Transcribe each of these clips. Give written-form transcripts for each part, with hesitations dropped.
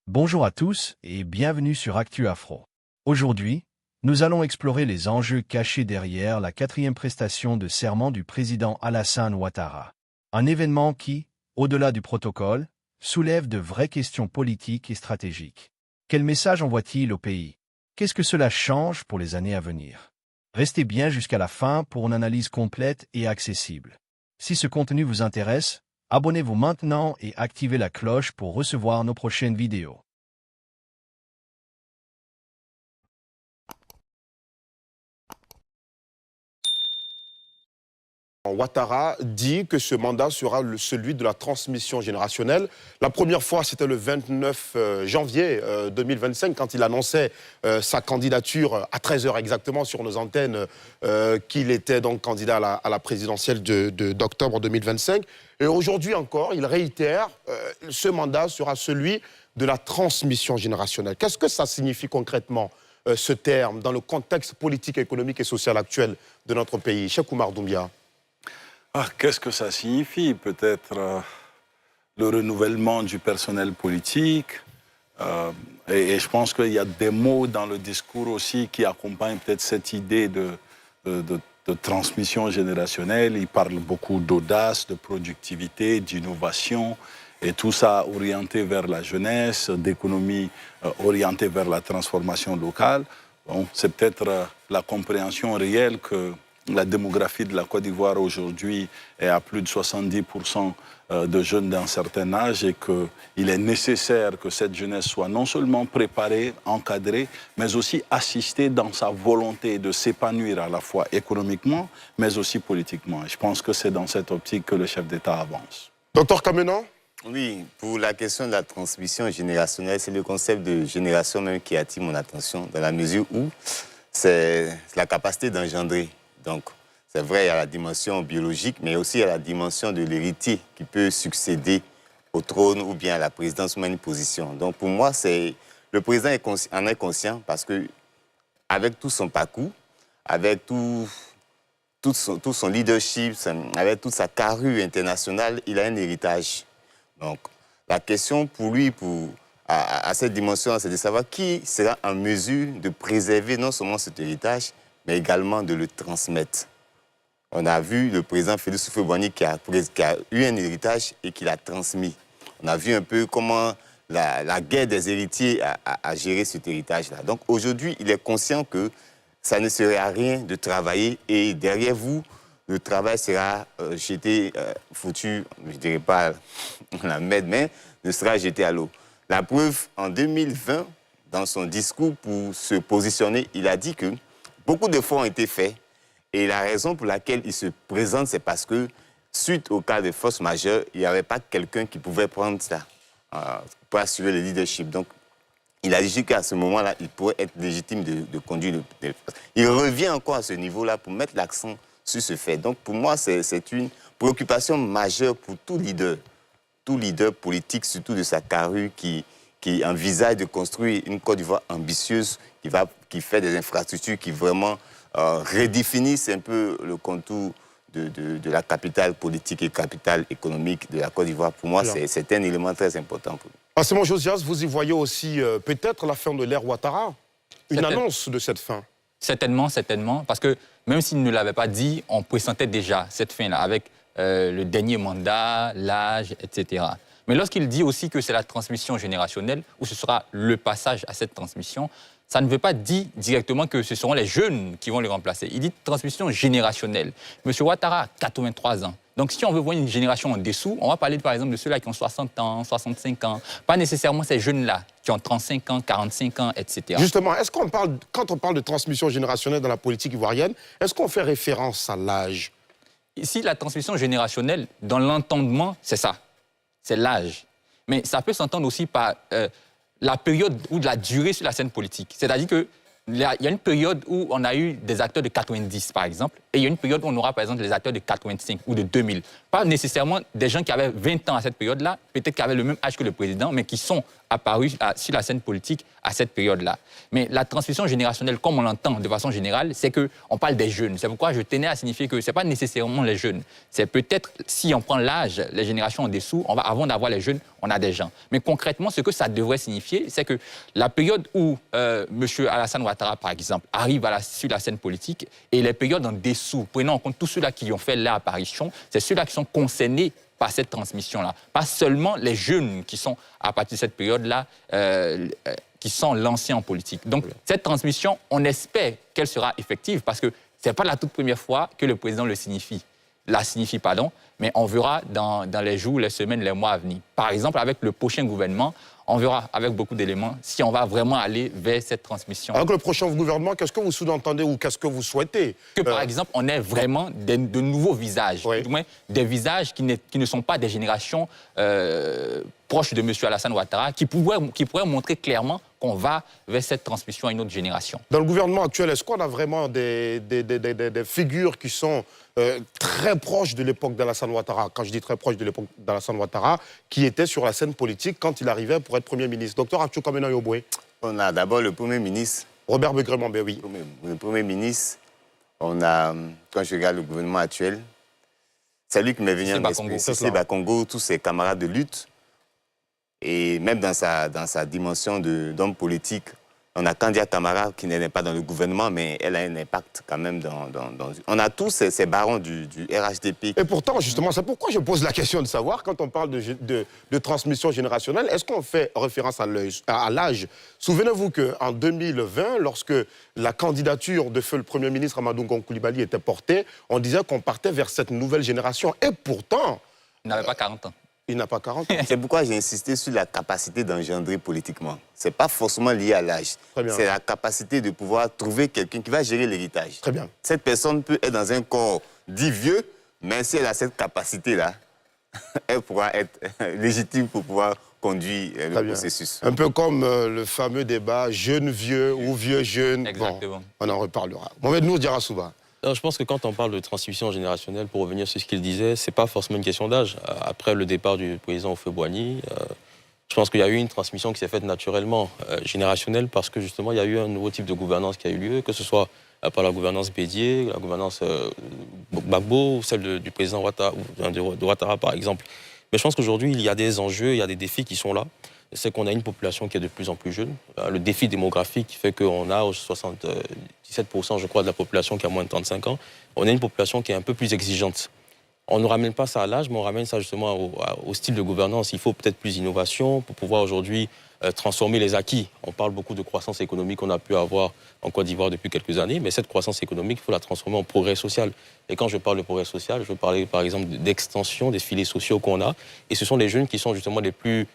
Bonjour à tous et bienvenue sur Actu Afro. Aujourd'hui, nous allons explorer les enjeux cachés derrière la quatrième prestation de serment du président Alassane Ouattara. Un événement qui, au-delà du protocole, soulève de vraies questions politiques et stratégiques. Quel message envoie-t-il au pays? Qu'est-ce que cela change pour les années à venir? Restez bien jusqu'à la fin pour une analyse complète et accessible. Si ce contenu vous intéresse, abonnez-vous maintenant et activez la cloche pour recevoir nos prochaines vidéos. Ouattara dit que ce mandat sera celui de la transmission générationnelle. La première fois, c'était le 29 janvier 2025, quand il annonçait sa candidature à 13h exactement sur nos antennes, qu'il était donc candidat à la présidentielle d'octobre 2025. Et aujourd'hui encore, il réitère, ce mandat sera celui de la transmission générationnelle. Qu'est-ce que ça signifie concrètement, ce terme, dans le contexte politique, économique et social actuel de notre pays? Cheikh Oumar Doumbia. Qu'est-ce que ça signifie? Peut-être le renouvellement du personnel politique. Et je pense qu'il y a des mots dans le discours aussi qui accompagnent peut-être cette idée de transmission générationnelle. Il parle beaucoup d'audace, de productivité, d'innovation, et tout ça orienté vers la jeunesse, d'économie orientée vers la transformation locale. Bon, c'est peut-être la compréhension réelle que la démographie de la Côte d'Ivoire aujourd'hui est à plus de 70% de jeunes d'un certain âge et qu'il est nécessaire que cette jeunesse soit non seulement préparée, encadrée, mais aussi assistée dans sa volonté de s'épanouir à la fois économiquement, mais aussi politiquement. Et je pense que c'est dans cette optique que le chef d'État avance. Docteur Kamenan? Oui, pour la question de la transmission générationnelle, c'est le concept de génération même qui attire mon attention, dans la mesure où c'est la capacité d'engendrer. Donc, c'est vrai, il y a la dimension biologique, mais aussi il y a la dimension de l'héritier qui peut succéder au trône ou bien à la présidence ou à une position. Donc, pour moi, le président en est conscient parce que, avec tout son parcours, avec tout son leadership, avec toute sa carrure internationale, il a un héritage. Donc, la question pour lui, à cette dimension, c'est de savoir qui sera en mesure de préserver non seulement cet héritage, mais également de le transmettre. On a vu le président Félix Houphouët-Boigny qui a eu un héritage et qui l'a transmis. On a vu un peu comment la guerre des héritiers a géré cet héritage-là. Donc aujourd'hui, il est conscient que ça ne serait à rien de travailler et derrière vous, le travail sera jeté, foutu, je ne dirais pas la med, mais ne sera jeté à l'eau. La preuve, en 2020, dans son discours pour se positionner, il a dit que beaucoup d'efforts ont été faits et la raison pour laquelle il se présente, c'est parce que suite au cas de force majeure, il n'y avait pas quelqu'un qui pouvait prendre ça pour assurer le leadership. Donc, il a dit qu'à ce moment-là, il pourrait être légitime de conduire le force. Il revient encore à ce niveau-là pour mettre l'accent sur ce fait. Donc, pour moi, c'est une préoccupation majeure pour tout leader politique, surtout de sa carrure, qui envisage de construire une Côte d'Ivoire ambitieuse, qui fait des infrastructures qui vraiment redéfinissent un peu le contour de la capitale politique et capitale économique de la Côte d'Ivoire. Pour moi, c'est un élément très important pour nous. Simon Josias, vous y voyez aussi peut-être la fin de l'ère Ouattara, une annonce de cette fin. Certainement, parce que même s'il ne l'avait pas dit, on pressentait déjà cette fin-là, avec le dernier mandat, l'âge, etc. Mais lorsqu'il dit aussi que c'est la transmission générationnelle, ou ce sera le passage à cette transmission, ça ne veut pas dire directement que ce seront les jeunes qui vont le remplacer. Il dit transmission générationnelle. M. Ouattara a 83 ans. Donc si on veut voir une génération en dessous, on va parler par exemple de ceux-là qui ont 60 ans, 65 ans. Pas nécessairement ces jeunes-là qui ont 35 ans, 45 ans, etc. Justement, quand on parle de transmission générationnelle dans la politique ivoirienne, est-ce qu'on fait référence à l'âge? Ici, la transmission générationnelle, dans l'entendement, c'est ça. C'est l'âge. Mais ça peut s'entendre aussi par la période ou de la durée sur la scène politique. C'est-à-dire qu'il y a une période où on a eu des acteurs de 90, par exemple, et il y a une période où on aura, par exemple, des acteurs de 85 ou de 2000. Pas nécessairement des gens qui avaient 20 ans à cette période-là, peut-être qui avaient le même âge que le président, mais qui sont apparu sur la scène politique à cette période-là. Mais la transmission générationnelle, comme on l'entend de façon générale, c'est qu'on parle des jeunes. C'est pourquoi je tenais à signifier que ce n'est pas nécessairement les jeunes. C'est peut-être, si on prend l'âge, les générations en dessous, avant d'avoir les jeunes, on a des gens. Mais concrètement, ce que ça devrait signifier, c'est que la période où M. Alassane Ouattara, par exemple, arrive sur la scène politique, et les périodes en dessous, prenant en compte tous ceux-là qui ont fait leur apparition, c'est ceux-là qui sont concernés par cette transmission-là. Pas seulement les jeunes qui sont, à partir de cette période-là, qui sont lancés en politique. Donc, cette transmission, on espère qu'elle sera effective parce que ce n'est pas la toute première fois que le président la signifie, mais on verra dans les jours, les semaines, les mois à venir. Par exemple, avec le prochain gouvernement, on verra avec beaucoup d'éléments si on va vraiment aller vers cette transmission. Avec le prochain gouvernement, qu'est-ce que vous sous-entendez ou qu'est-ce que vous souhaitez? Que par exemple, on ait vraiment de nouveaux visages, du moins des visages qui ne sont pas des générations proches de M. Alassane Ouattara, qui pourraient montrer clairement qu'on va vers cette transmission à une autre génération. Dans le gouvernement actuel, est-ce qu'on a vraiment des figures qui sont très proches de l'époque d'Alassane Ouattara? Quand je dis très proches de l'époque d'Alassane Ouattara, qui était sur la scène politique quand il arrivait pour être Premier ministre. Docteur Arthur Kamena Yoboué. On a d'abord le Premier ministre. Robert Begremont, ben oui. Le Premier ministre, on a, quand je regarde le gouvernement actuel, c'est lui qui m'est venu en esprit. Cissé Bakongo, tous ses camarades de lutte. Et même dans sa dimension d'homme politique, on a Kandia Camara qui n'est pas dans le gouvernement, mais elle a un impact quand même On a tous ces barons du RHDP. Et pourtant, justement, c'est pourquoi je pose la question de savoir, quand on parle de transmission générationnelle, est-ce qu'on fait référence à l'âge? Souvenez-vous qu'en 2020, lorsque la candidature de feu le Premier ministre Amadou Ngon Coulibaly était portée, on disait qu'on partait vers cette nouvelle génération. Et pourtant... Il n'avait pas 40 ans. Il n'a pas 40 ans. C'est pourquoi j'ai insisté sur la capacité d'engendrer politiquement. Ce n'est pas forcément lié à l'âge. C'est la capacité de pouvoir trouver quelqu'un qui va gérer l'héritage. Très bien. Cette personne peut être dans un corps dit vieux, mais si elle a cette capacité-là, elle pourra être légitime pour pouvoir conduire le processus. Un peu comme le fameux débat jeune-vieux ou vieux-jeune. Exactement. Bon, on en reparlera. Mohamed Nour Diarasouba. Je pense que quand on parle de transmission générationnelle, pour revenir sur ce qu'il disait, ce n'est pas forcément une question d'âge. Après le départ du président Houphouët-Boigny, je pense qu'il y a eu une transmission qui s'est faite naturellement, générationnelle, parce que justement, il y a eu un nouveau type de gouvernance qui a eu lieu, que ce soit par la gouvernance Bédié, la gouvernance Gbagbo, ou celle du président Ouattara, par exemple. Mais je pense qu'aujourd'hui, il y a des enjeux, il y a des défis qui sont là. C'est qu'on a une population qui est de plus en plus jeune. Le défi démographique qui fait qu'on a 77%, je crois, de la population qui a moins de 35 ans. On a une population qui est un peu plus exigeante. On ne ramène pas ça à l'âge, mais on ramène ça justement au style de gouvernance. Il faut peut-être plus d'innovation pour pouvoir aujourd'hui transformer les acquis. On parle beaucoup de croissance économique qu'on a pu avoir en Côte d'Ivoire depuis quelques années, mais cette croissance économique, il faut la transformer en progrès social. Et quand je parle de progrès social, je veux parler par exemple d'extension des filets sociaux qu'on a. Et ce sont les jeunes qui sont justement les plus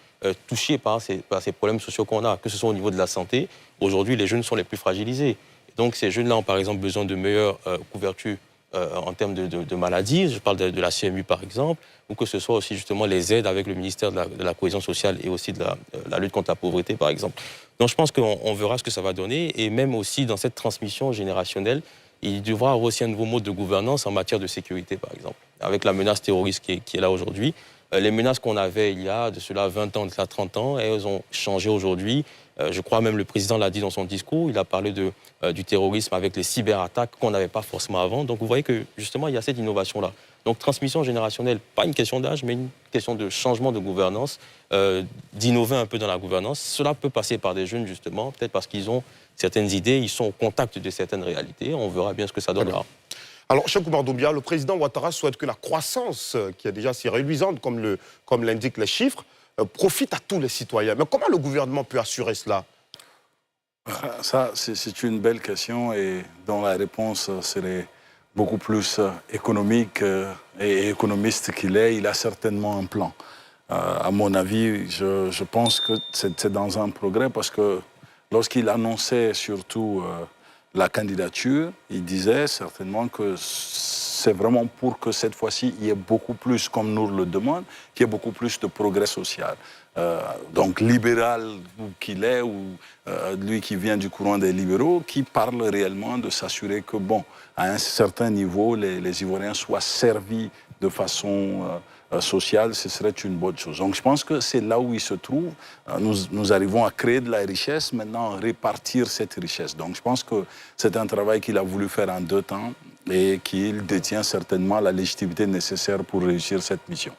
touchés par ces problèmes sociaux qu'on a, que ce soit au niveau de la santé. Aujourd'hui, les jeunes sont les plus fragilisés. Et donc ces jeunes-là ont par exemple besoin de meilleures couvertures en termes de maladies. Je parle de la CMU par exemple, ou que ce soit aussi justement les aides avec le ministère de la cohésion sociale et aussi de la lutte contre la pauvreté par exemple. Donc je pense qu'on verra ce que ça va donner, et même aussi dans cette transmission générationnelle, il devra avoir aussi un nouveau mode de gouvernance en matière de sécurité par exemple, avec la menace terroriste qui est là aujourd'hui. Les menaces qu'on avait il y a de cela 20 ans, de cela 30 ans, elles ont changé aujourd'hui. Je crois même le président l'a dit dans son discours, il a parlé du terrorisme avec les cyberattaques qu'on n'avait pas forcément avant. Donc vous voyez que justement il y a cette innovation-là. Donc transmission générationnelle, pas une question d'âge, mais une question de changement de gouvernance, d'innover un peu dans la gouvernance. Cela peut passer par des jeunes justement, peut-être parce qu'ils ont certaines idées, ils sont au contact de certaines réalités. On verra bien ce que ça donnera. Alors, Cheikh Oumar Doumbia, le président Ouattara souhaite que la croissance, qui est déjà si réluisante, comme l'indiquent les chiffres, profite à tous les citoyens. Mais comment le gouvernement peut assurer cela? Ça, c'est une belle question et dont la réponse serait beaucoup plus économique et économiste qu'il est. Il a certainement un plan. À mon avis, je pense que c'est dans un progrès parce que lorsqu'il annonçait surtout la candidature, il disait certainement que c'est vraiment pour que cette fois-ci, il y ait beaucoup plus, comme nous le demande, qu'il y ait beaucoup plus de progrès social. Donc libéral qu'il est, ou lui qui vient du courant des libéraux, qui parle réellement de s'assurer que, bon, à un certain niveau, les Ivoiriens soient servis de façon sociale, ce serait une bonne chose. Donc je pense que c'est là où il se trouve. Nous arrivons à créer de la richesse, maintenant répartir cette richesse. Donc je pense que c'est un travail qu'il a voulu faire en 2 temps et qu'il détient certainement la légitimité nécessaire pour réussir cette mission.